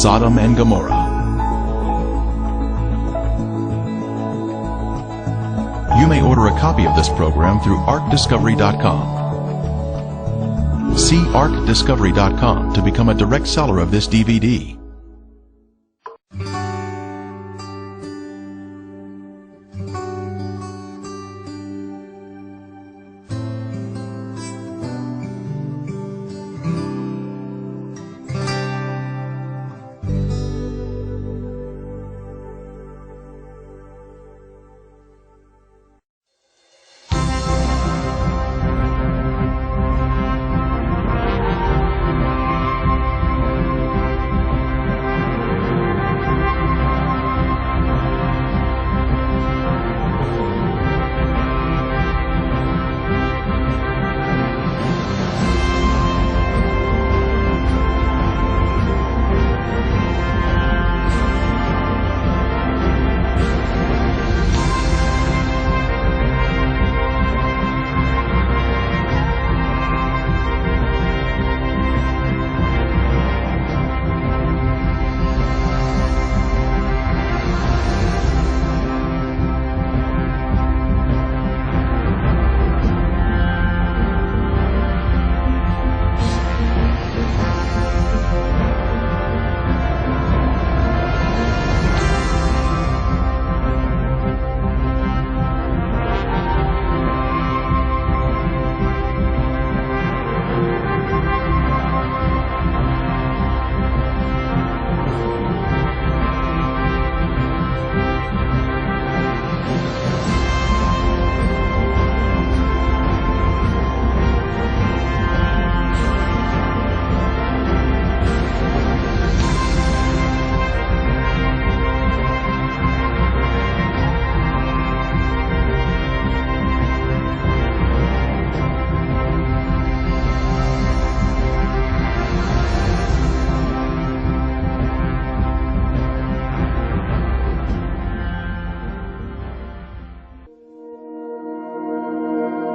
Sodom and Gomorrah. You may order a copy of this program through ArkDiscovery.com. See ArkDiscovery.com to become a direct seller of this DVD.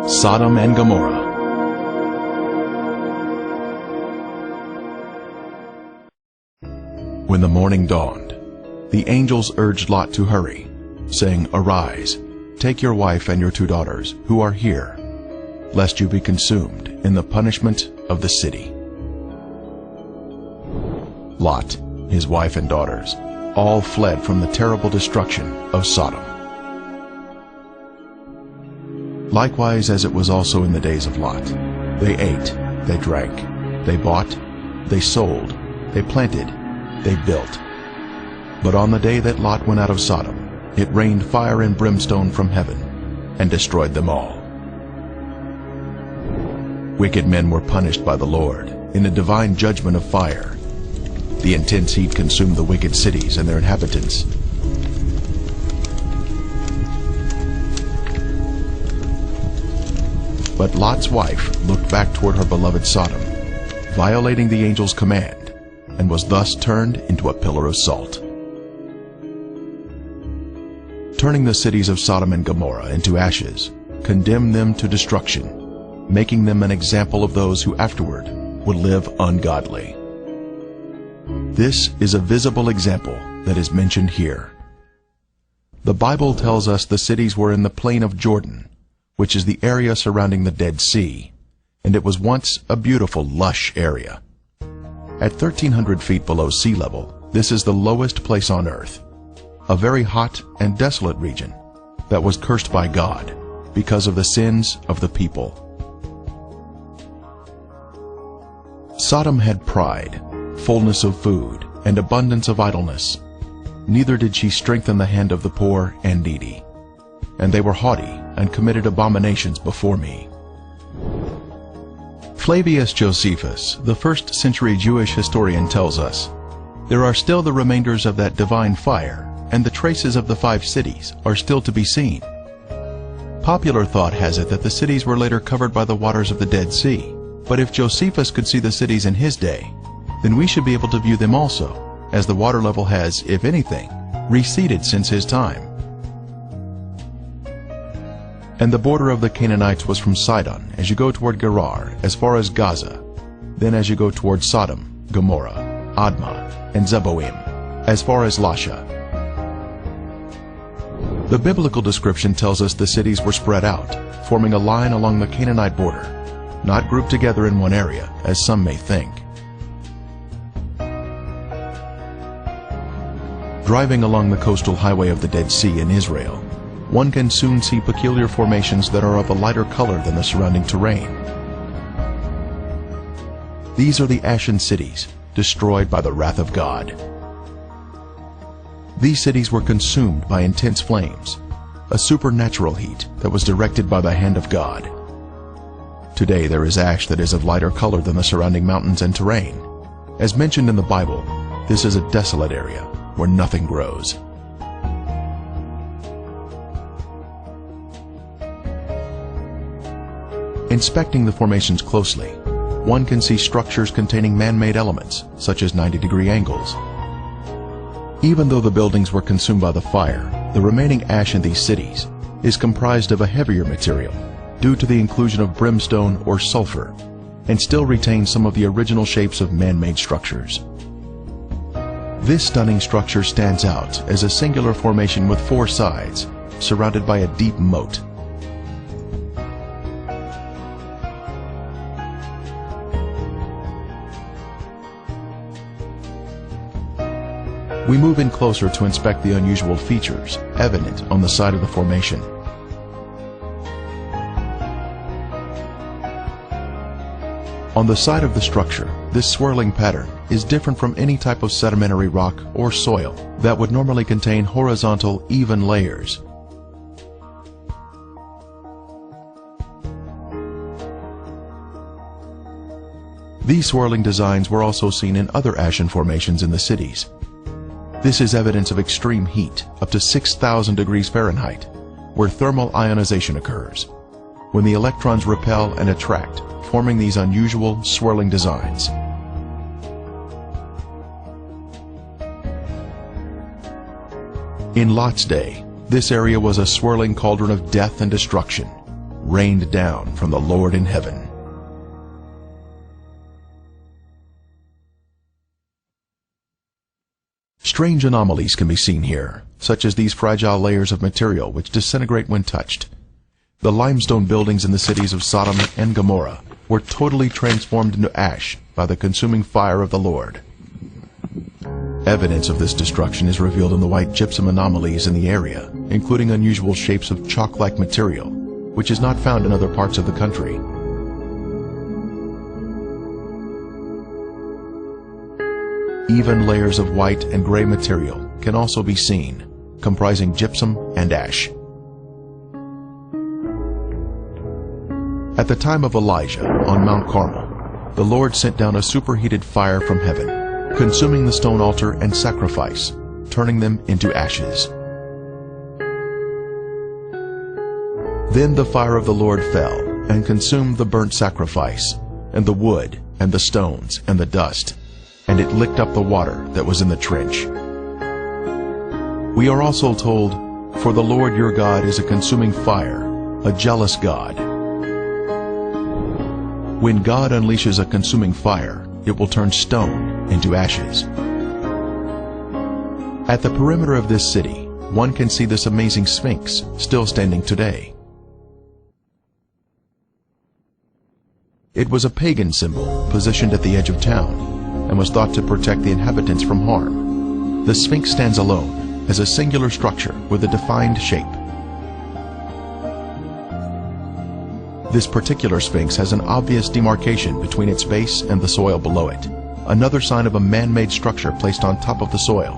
Sodom and Gomorrah. When the morning dawned, the angels urged Lot to hurry, saying, "Arise, take your wife and your 2 daughters, who are here, lest you be consumed in the punishment of the city." Lot, his wife and daughters, all fled from the terrible destruction of Sodom. Likewise as it was also in the days of Lot, they ate, they drank, they bought, they sold, they planted, they built. But on the day that Lot went out of Sodom, it rained fire and brimstone from heaven, and destroyed them all. Wicked men were punished by the Lord in a divine judgment of fire. The intense heat consumed the wicked cities and their inhabitants. But Lot's wife looked back toward her beloved Sodom, violating the angel's command, and was thus turned into a pillar of salt. Turning the cities of Sodom and Gomorrah into ashes, condemned them to destruction, making them an example of those who afterward would live ungodly. This is a visible example that is mentioned here. The Bible tells us the cities were in the plain of Jordan, which is the area surrounding the Dead Sea, and it was once a beautiful, lush area. At 1,300 feet below sea level, this is the lowest place on earth, a very hot and desolate region that was cursed by God because of the sins of the people. Sodom had pride, fullness of food, and abundance of idleness. Neither did she strengthen the hand of the poor and needy. And they were haughty and committed abominations before me. Flavius Josephus, the 1st century Jewish historian, tells us, "There are still the remainders of that divine fire, and the traces of the 5 cities are still to be seen." Popular thought has it that the cities were later covered by the waters of the Dead Sea, but if Josephus could see the cities in his day, then we should be able to view them also, as the water level has, if anything, receded since his time. And the border of the Canaanites was from Sidon, as you go toward Gerar, as far as Gaza. Then as you go toward Sodom, Gomorrah, Admah, and Zeboim, as far as Lasha. The biblical description tells us the cities were spread out, forming a line along the Canaanite border, not grouped together in one area, as some may think. Driving along the coastal highway of the Dead Sea in Israel, one can soon see peculiar formations that are of a lighter color than the surrounding terrain. These are the Ashen cities, destroyed by the wrath of God. These cities were consumed by intense flames, a supernatural heat that was directed by the hand of God. Today there is ash that is of lighter color than the surrounding mountains and terrain. As mentioned in the Bible, this is a desolate area where nothing grows. Inspecting the formations closely, one can see structures containing man-made elements, such as 90-degree angles. Even though the buildings were consumed by the fire, the remaining ash in these cities is comprised of a heavier material due to the inclusion of brimstone or sulfur, and still retains some of the original shapes of man-made structures. This stunning structure stands out as a singular formation with 4 sides, surrounded by a deep moat. We move in closer to inspect the unusual features evident on the side of the formation. On the side of the structure, this swirling pattern is different from any type of sedimentary rock or soil that would normally contain horizontal, even layers. These swirling designs were also seen in other ashen formations in the cities. This is evidence of extreme heat, up to 6,000 degrees Fahrenheit, where thermal ionization occurs, when the electrons repel and attract, forming these unusual swirling designs. In Lot's day, this area was a swirling cauldron of death and destruction, rained down from the Lord in heaven. Strange anomalies can be seen here, such as these fragile layers of material which disintegrate when touched. The limestone buildings in the cities of Sodom and Gomorrah were totally transformed into ash by the consuming fire of the Lord. Evidence of this destruction is revealed in the white gypsum anomalies in the area, including unusual shapes of chalk-like material, which is not found in other parts of the country. Even layers of white and gray material can also be seen, comprising gypsum and ash. At the time of Elijah on Mount Carmel, the Lord sent down a superheated fire from heaven, consuming the stone altar and sacrifice, turning them into ashes. Then the fire of the Lord fell and consumed the burnt sacrifice, and the wood, and the stones, and the dust, and it licked up the water that was in the trench. We are also told, "For the Lord your God is a consuming fire, a jealous God." When God unleashes a consuming fire, it will turn stone into ashes. At the perimeter of this city, one can see this amazing Sphinx still standing today. It was a pagan symbol positioned at the edge of town, and was thought to protect the inhabitants from harm. The Sphinx stands alone as a singular structure with a defined shape. This particular Sphinx has an obvious demarcation between its base and the soil below it, another sign of a man-made structure placed on top of the soil.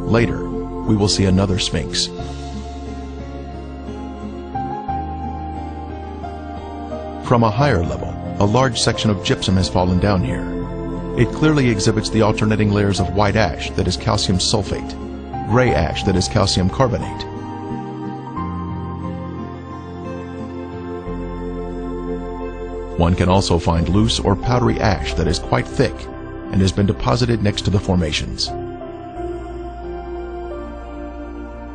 Later, we will see another Sphinx. From a higher level, a large section of gypsum has fallen down here. It clearly exhibits the alternating layers of white ash that is calcium sulfate, gray ash that is calcium carbonate. One can also find loose or powdery ash that is quite thick and has been deposited next to the formations.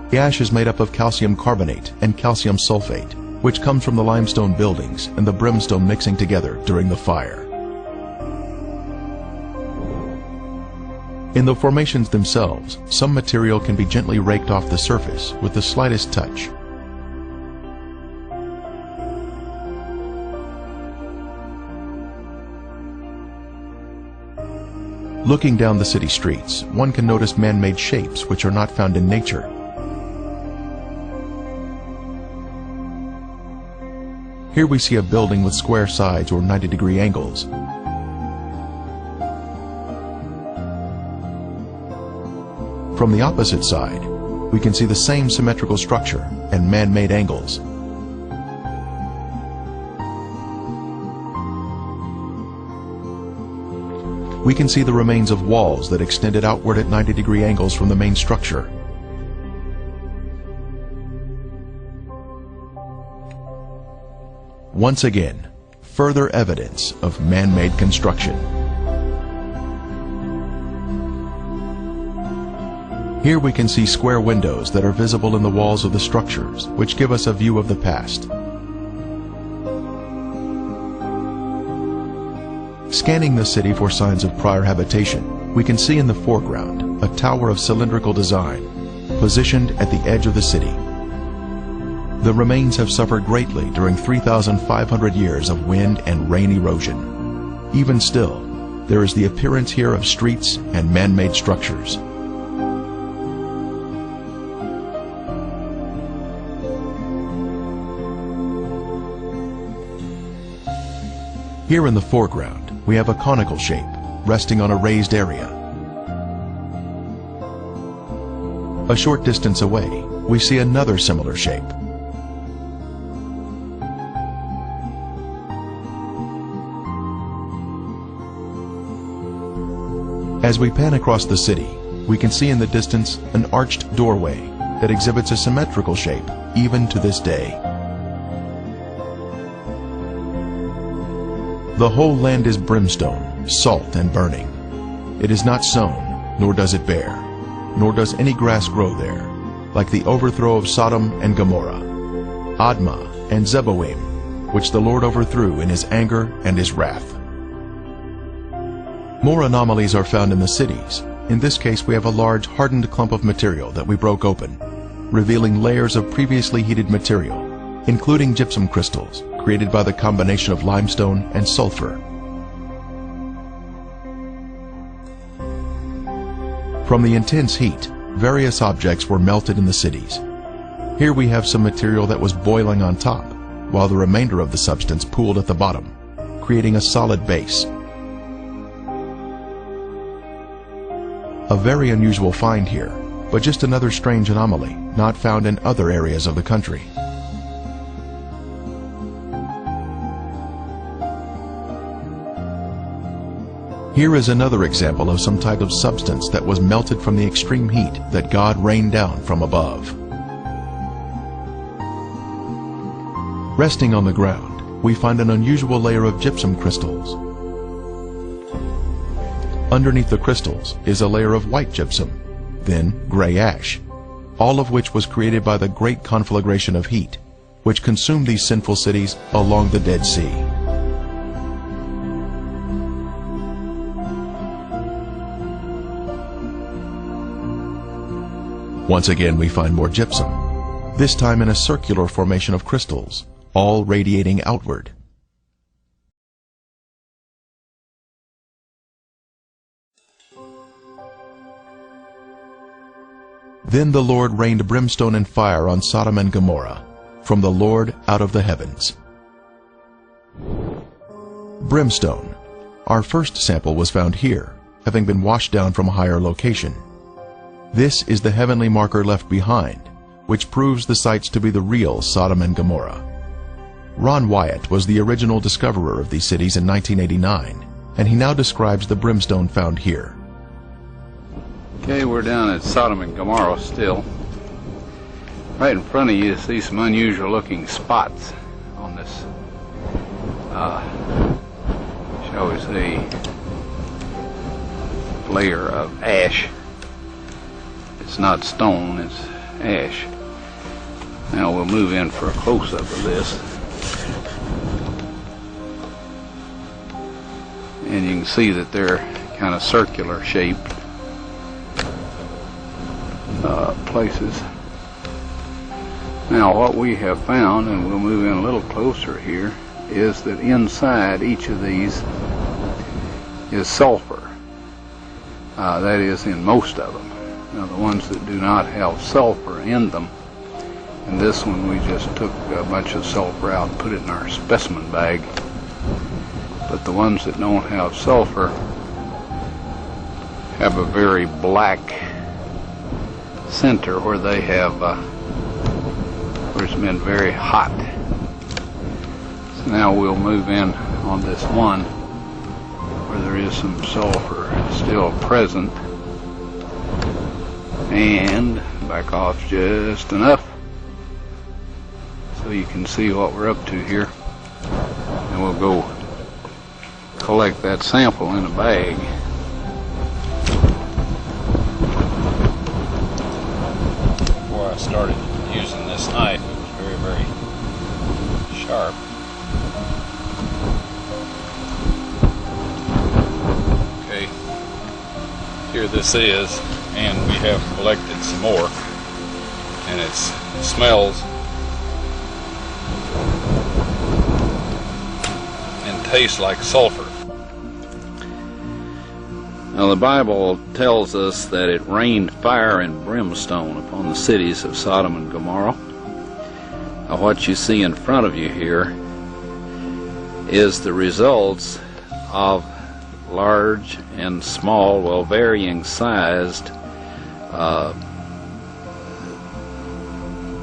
The ash is made up of calcium carbonate and calcium sulfate, which comes from the limestone buildings and the brimstone mixing together during the fire. In the formations themselves, some material can be gently raked off the surface with the slightest touch. Looking down the city streets, one can notice man-made shapes which are not found in nature. Here we see a building with square sides or 90-degree angles. From the opposite side, we can see the same symmetrical structure and man-made angles. We can see the remains of walls that extended outward at 90-degree angles from the main structure. Once again, further evidence of man-made construction. Here we can see square windows that are visible in the walls of the structures, which give us a view of the past. Scanning the city for signs of prior habitation, we can see in the foreground a tower of cylindrical design, positioned at the edge of the city. The remains have suffered greatly during 3,500 years of wind and rain erosion. Even still, there is the appearance here of streets and man-made structures. Here in the foreground, we have a conical shape, resting on a raised area. A short distance away, we see another similar shape. As we pan across the city, we can see in the distance an arched doorway that exhibits a symmetrical shape even to this day. The whole land is brimstone, salt and burning. It is not sown, nor does it bear, nor does any grass grow there, like the overthrow of Sodom and Gomorrah, Admah and Zeboim, which the Lord overthrew in his anger and his wrath. More anomalies are found in the cities. In this case, we have a large hardened clump of material that we broke open, revealing layers of previously heated material, including gypsum crystals, created by the combination of limestone and sulfur. From the intense heat, various objects were melted in the cities. Here we have some material that was boiling on top, while the remainder of the substance pooled at the bottom, creating a solid base. A very unusual find here, but just another strange anomaly not found in other areas of the country. Here is another example of some type of substance that was melted from the extreme heat that God rained down from above. Resting on the ground, we find an unusual layer of gypsum crystals. Underneath the crystals is a layer of white gypsum, then gray ash, all of which was created by the great conflagration of heat, which consumed these sinful cities along the Dead Sea. Once again we find more gypsum, this time in a circular formation of crystals, all radiating outward. Then the Lord rained brimstone and fire on Sodom and Gomorrah, from the Lord out of the heavens. Brimstone. Our first sample was found here, having been washed down from a higher location. This is the heavenly marker left behind, which proves the sites to be the real Sodom and Gomorrah. Ron Wyatt was the original discoverer of these cities in 1989, and he now describes the brimstone found here. Okay, we're down at Sodom and Gomorrah still. Right in front of you see some unusual looking spots on this. Shall we say, layer of ash. It's not stone, it's ash. Now we'll move in for a close-up of this. And you can see that they're kind of circular shaped places. Now what we have found, and we'll move in a little closer here, is that inside each of these is sulfur. That is in most of them. Now the ones that do not have sulfur in them, and this one we just took a bunch of sulfur out and put it in our specimen bag. But the ones that don't have sulfur have a very black center where they have where it's been very hot. So now we'll move in on this one where there is some sulfur still present, and back off just enough so you can see what we're up to here, and we'll go collect that sample in a bag. Before I started using this knife, it was very, very sharp. Okay, here this is, and we have collected some more, and it smells and tastes like sulfur. Now the Bible tells us that it rained fire and brimstone upon the cities of Sodom and Gomorrah. Now what you see in front of you here is the results of large and small, well, varying sized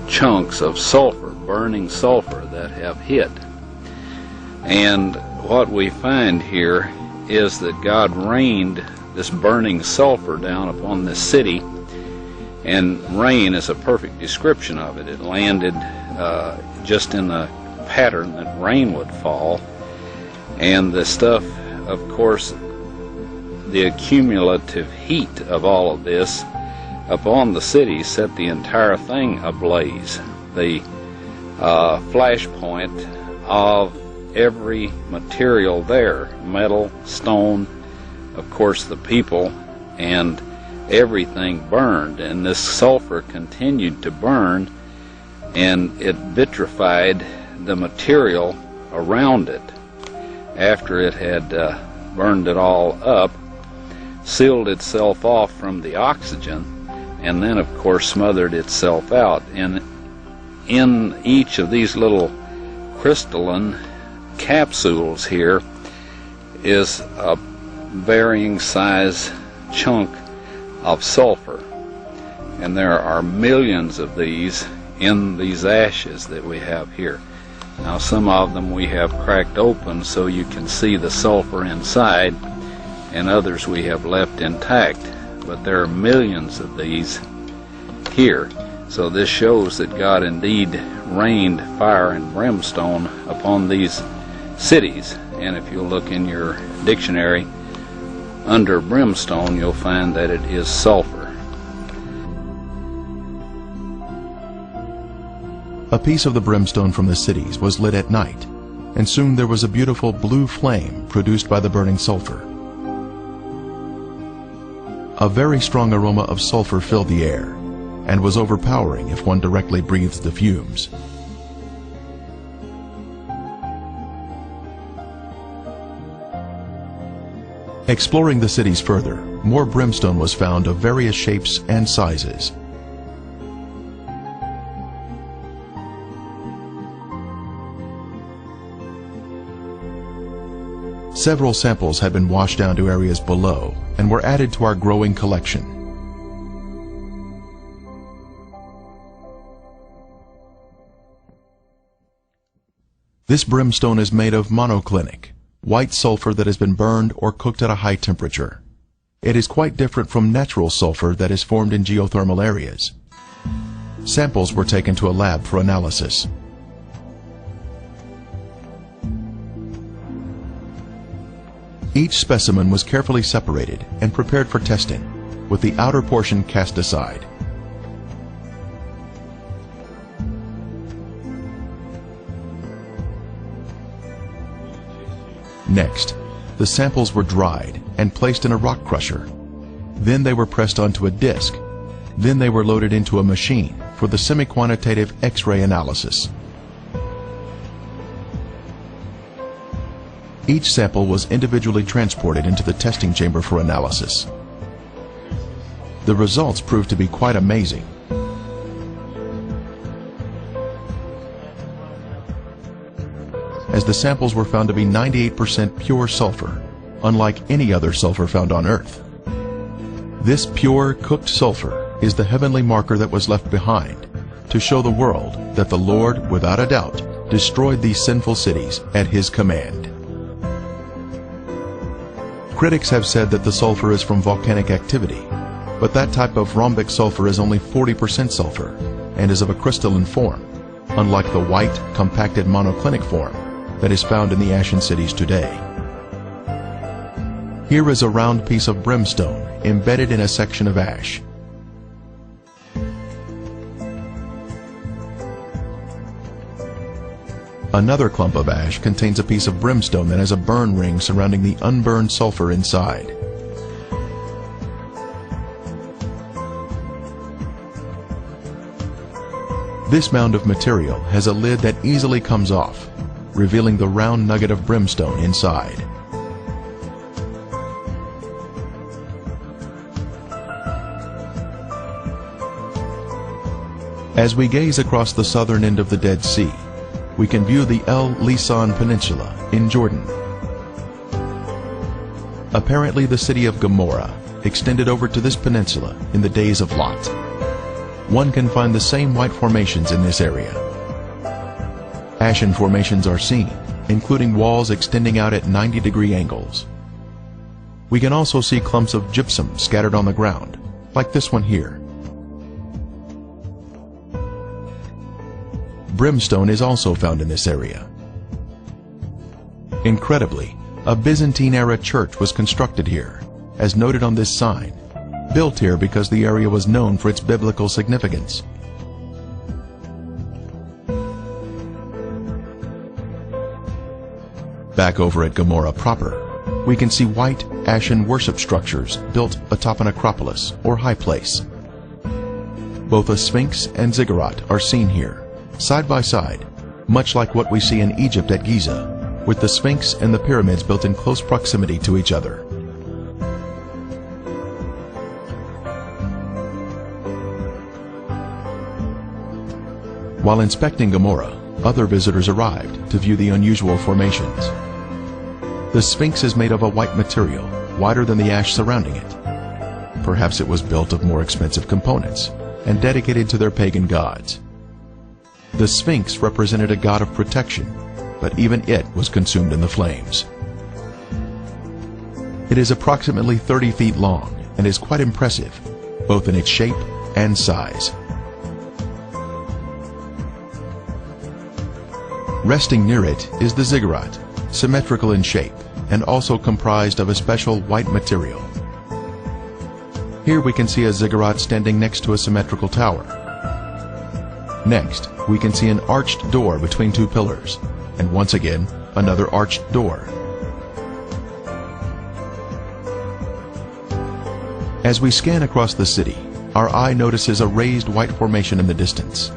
chunks of sulfur, burning sulfur that have hit. And what we find here is that God rained this burning sulfur down upon this city, and rain is a perfect description of it. It landed just in the pattern that rain would fall, and the stuff, of course, the accumulative heat of all of this upon the city set the entire thing ablaze. The flashpoint of every material there, metal, stone, of course the people, and everything burned, and this sulfur continued to burn, and it vitrified the material around it after it had burned it all up, sealed itself off from the oxygen, and then of course smothered itself out. And in each of these little crystalline capsules here is a varying size chunk of sulfur, and there are millions of these in these ashes that we have here. Now some of them we have cracked open so you can see the sulfur inside, and others we have left intact, but there are millions of these here. So this shows that God indeed rained fire and brimstone upon these cities. And if you look in your dictionary under brimstone, you'll find that it is sulfur. A piece of the brimstone from the cities was lit at night, and soon there was a beautiful blue flame produced by the burning sulfur. A very strong aroma of sulfur filled the air, and was overpowering if one directly breathed the fumes. Exploring the cities further, more brimstone was found of various shapes and sizes. Several samples had been washed down to areas below and were added to our growing collection. This brimstone is made of monoclinic, white sulfur that has been burned or cooked at a high temperature. It is quite different from natural sulfur that is formed in geothermal areas. Samples were taken to a lab for analysis. Each specimen was carefully separated and prepared for testing, with the outer portion cast aside. Next, the samples were dried and placed in a rock crusher. Then they were pressed onto a disc. Then they were loaded into a machine for the semi-quantitative X-ray analysis. Each sample was individually transported into the testing chamber for analysis. The results proved to be quite amazing. As the samples were found to be 98% pure sulfur, unlike any other sulfur found on Earth. This pure, cooked sulfur is the heavenly marker that was left behind to show the world that the Lord, without a doubt, destroyed these sinful cities at His command. Critics have said that the sulfur is from volcanic activity, but that type of rhombic sulfur is only 40% sulfur and is of a crystalline form, unlike the white, compacted monoclinic form that is found in the ashen cities today. Here is a round piece of brimstone embedded in a section of ash. Another clump of ash contains a piece of brimstone that has a burn ring surrounding the unburned sulfur inside. This mound of material has a lid that easily comes off, revealing the round nugget of brimstone inside. As we gaze across the southern end of the Dead Sea, we can view the El Lisan Peninsula in Jordan. Apparently the city of Gomorrah extended over to this peninsula in the days of Lot. One can find the same white formations in this area. Ashen formations are seen, including walls extending out at 90-degree angles. We can also see clumps of gypsum scattered on the ground, like this one here. Brimstone is also found in this area. Incredibly, a Byzantine-era church was constructed here, as noted on this sign, built here because the area was known for its biblical significance. Back over at Gomorrah proper, we can see white, ashen worship structures built atop an acropolis or high place. Both a sphinx and ziggurat are seen here, side by side, much like what we see in Egypt at Giza, with the sphinx and the pyramids built in close proximity to each other. While inspecting Gomorrah, other visitors arrived to view the unusual formations. The sphinx is made of a white material, whiter than the ash surrounding it. Perhaps it was built of more expensive components and dedicated to their pagan gods. The sphinx represented a god of protection, but even it was consumed in the flames. It is approximately 30 feet long and is quite impressive, both in its shape and size. Resting near it is the ziggurat, symmetrical in shape and also comprised of a special white material. Here we can see a ziggurat standing next to a symmetrical tower. Next, we can see an arched door between two pillars, and once again, another arched door. As we scan across the city, our eye notices a raised white formation in the distance.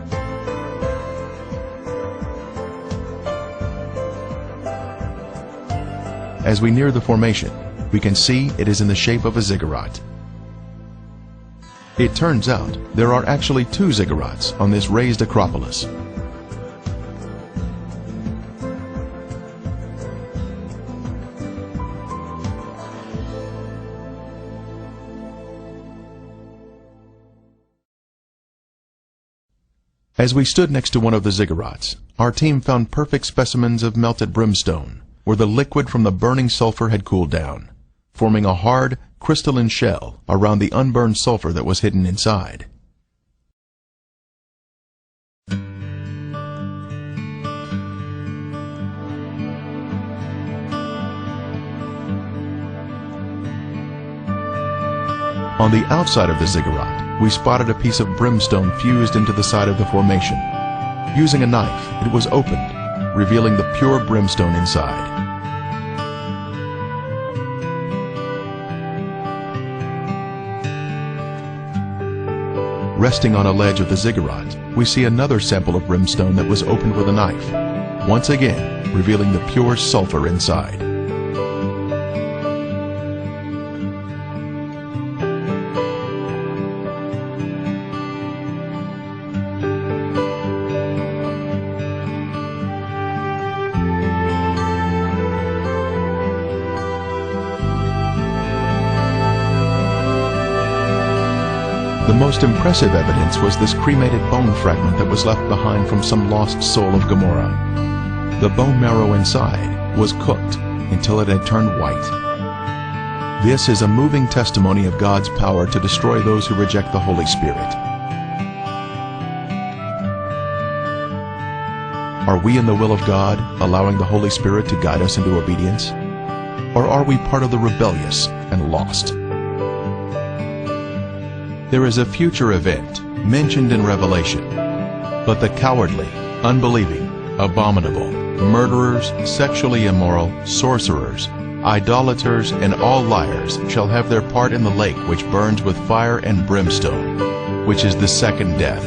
As we near the formation, we can see it is in the shape of a ziggurat. It turns out there are actually two ziggurats on this raised acropolis. As we stood next to one of the ziggurats, our team found perfect specimens of melted brimstone, where the liquid from the burning sulfur had cooled down, forming a hard, crystalline shell around the unburned sulfur that was hidden inside. On the outside of the ziggurat, we spotted a piece of brimstone fused into the side of the formation. Using a knife, it was opened, revealing the pure brimstone inside. Resting on a ledge of the ziggurat, we see another sample of brimstone that was opened with a knife, once again revealing the pure sulfur inside. The most impressive evidence was this cremated bone fragment that was left behind from some lost soul of Gomorrah. The bone marrow inside was cooked until it had turned white. This is a moving testimony of God's power to destroy those who reject the Holy Spirit. Are we in the will of God, allowing the Holy Spirit to guide us into obedience? Or are we part of the rebellious and lost? There is a future event mentioned in Revelation, but the cowardly, unbelieving, abominable, murderers, sexually immoral, sorcerers, idolaters, and all liars shall have their part in the lake which burns with fire and brimstone, which is the second death.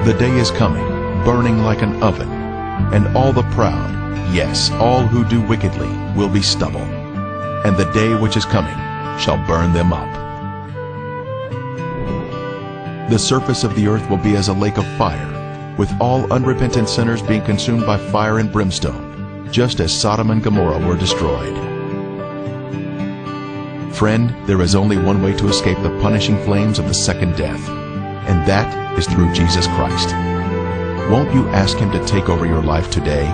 The day is coming, burning like an oven, and all the proud, yes, all who do wickedly, will be stubble. And the day which is coming shall burn them up. The surface of the earth will be as a lake of fire, with all unrepentant sinners being consumed by fire and brimstone, just as Sodom and Gomorrah were destroyed. Friend, there is only one way to escape the punishing flames of the second death, and that is through Jesus Christ. Won't you ask Him to take over your life today?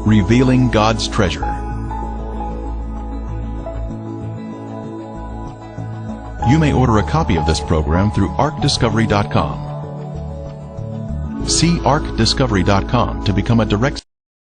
Revealing God's treasure. You may order a copy of this program through ArkDiscovery.com. See ArkDiscovery.com to become a direct